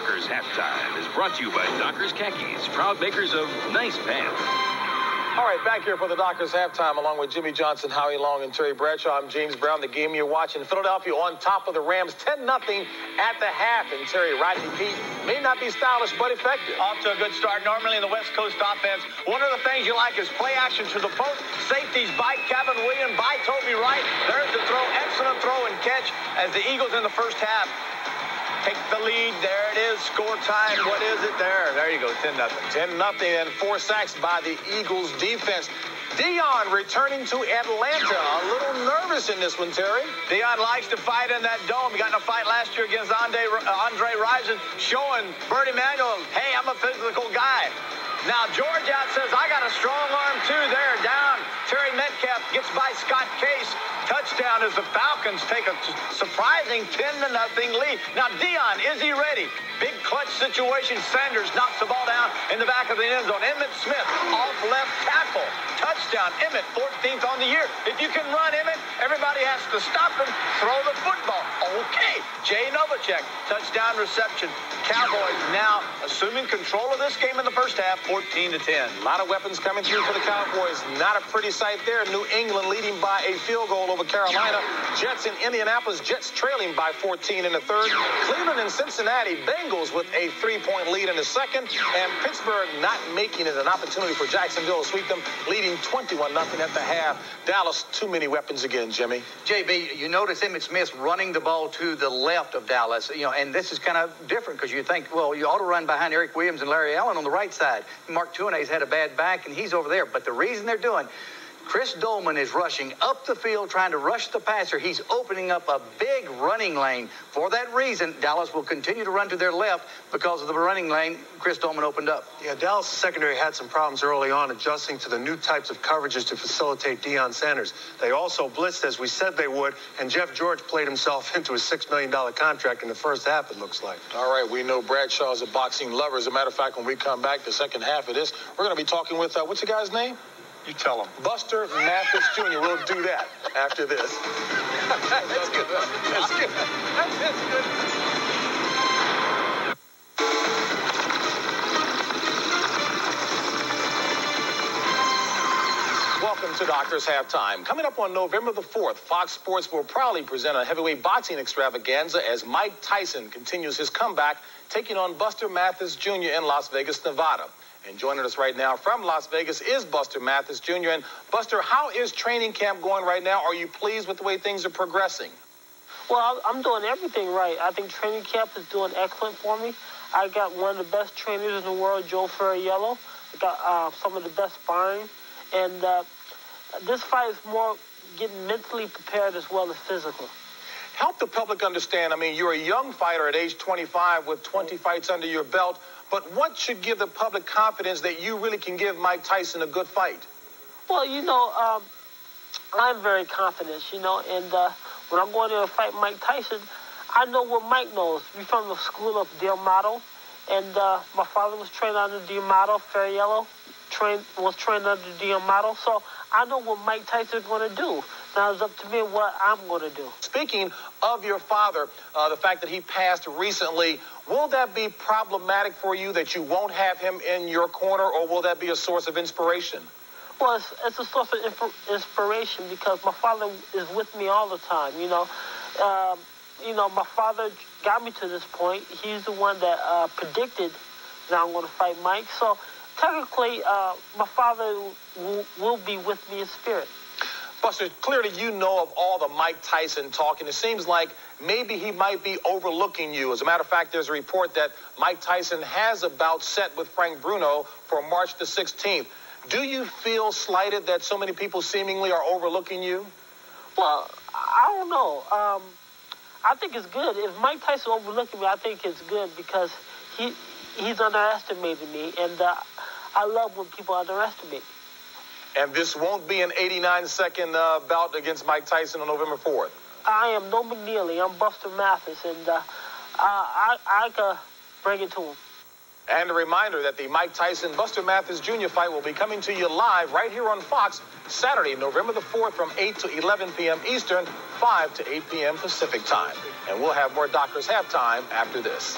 Dockers Halftime is brought to you by Dockers Khakis, proud makers of nice pants. All right, back here for the Dockers Halftime, along with Jimmy Johnson, Howie Long, and Terry Bradshaw. I'm James Brown. The game you're watching, Philadelphia on top of the Rams, 10-0 at the half. And Terry, Rodney Pete may not be stylish, but effective. Off to a good start. Normally in the West Coast offense, one of the things you like is play action to the post. Safeties by Kevin Williams, by Toby Wright. There's the throw. Excellent throw and catch as the Eagles in the first half take the lead. There it is. Score time. What is it there? There you go. 10-0. 10-0 and 4 sacks by the Eagles defense. Dion returning to Atlanta. A little nervous in this one, Terry. Dion likes to fight in that dome. He got in a fight last year against Andre Rison, showing Bert Emanuel, hey, I'm a physical guy. Now, George out says, I got a strong arm, too. There, down. Terry Metcalf gets by Scott Case. Touchdown as the Falcons take a surprising 10-0 lead. Now, Dion, is he ready? Big clutch situation. Sanders knocks the ball down in the back of the end zone. Emmitt Smith off left tackle. Touchdown. Emmitt, 14th on the year. If you can run Emmitt, everybody has to stop him. Throw the football. Okay. Jay Novacek, touchdown reception. Cowboys now assuming control of this game in the first half, 14-10. A lot of weapons coming through for the Cowboys. Not a pretty sight there. New England leading by a field goal over Carolina. Jets in Indianapolis. Jets trailing by 14 in the third. Cleveland and Cincinnati. Bengals with a 3-point lead in the second. And Pittsburgh not making it an opportunity for Jacksonville to sweep them, leading 21-0 at the half. Dallas, too many weapons again, Jimmy. JB, you notice Emmitt Smith running the ball to the left of Dallas, and this is kind of different because you think, well, you ought to run behind Eric Williams and Larry Allen on the right side. Mark Tuinei's had a bad back, and he's over there. But the reason they're doing, Chris Dolman is rushing up the field trying to rush the passer. He's opening up a big running lane. For that reason, Dallas will continue to run to their left because of the running lane Chris Dolman opened up. Yeah, Dallas' secondary had some problems early on adjusting to the new types of coverages to facilitate Deion Sanders. They also blitzed as we said they would, and Jeff George played himself into a $6 million contract in the first half, it looks like. All right, we know Bradshaw is a boxing lover. As a matter of fact, when we come back, the second half of this, we're going to be talking with, what's the guy's name? You tell him. Buster Mathis Jr. We'll do that after this. That's good. That's good. That's good. Welcome to Doctors Halftime. Coming up on November the 4th, Fox Sports will proudly present a heavyweight boxing extravaganza as Mike Tyson continues his comeback, taking on Buster Mathis Jr. in Las Vegas, Nevada. And joining us right now from Las Vegas is Buster Mathis Jr. And Buster, how is training camp going right now? Are you pleased with the way things are progressing? Well, I'm doing everything right. I think training camp is doing excellent for me. I got one of the best trainers in the world, Joe Ferriello. I got some of the best sparring. And this fight is more getting mentally prepared as well as physical. Help the public understand. I mean, you're a young fighter at age 25 with 20 fights under your belt. But what should give the public confidence that you really can give Mike Tyson a good fight? Well, I'm very confident, and when I'm going to fight Mike Tyson, I know what Mike knows. We're from the school of D'Amato, and my father was trained under D'Amato. Ferriello was trained under D'Amato, so I know what Mike Tyson is going to do. Now it's up to me what I'm going to do. Speaking of your father, the fact that he passed recently, will that be problematic for you that you won't have him in your corner, or will that be a source of inspiration? Well, it's a source of inspiration because my father is with me all the time, my father got me to this point. He's the one that predicted that I'm going to fight Mike. So technically, my father will be with me in spirit. Buster, clearly you know of all the Mike Tyson talk, and it seems like maybe he might be overlooking you. As a matter of fact, there's a report that Mike Tyson has a bout set with Frank Bruno for March the 16th. Do you feel slighted that so many people seemingly are overlooking you? Well, I don't know. I think it's good. If Mike Tyson overlooking me, I think it's good because he's underestimating me, and I love when people underestimate me. And this won't be an 89-second bout against Mike Tyson on November 4th. I am no McNeely. I'm Buster Mathis, and I can bring it to him. And a reminder that the Mike Tyson-Buster Mathis Jr. fight will be coming to you live right here on Fox Saturday, November the 4th from 8 to 11 p.m. Eastern, 5 to 8 p.m. Pacific time. And we'll have more Doctors Halftime after this.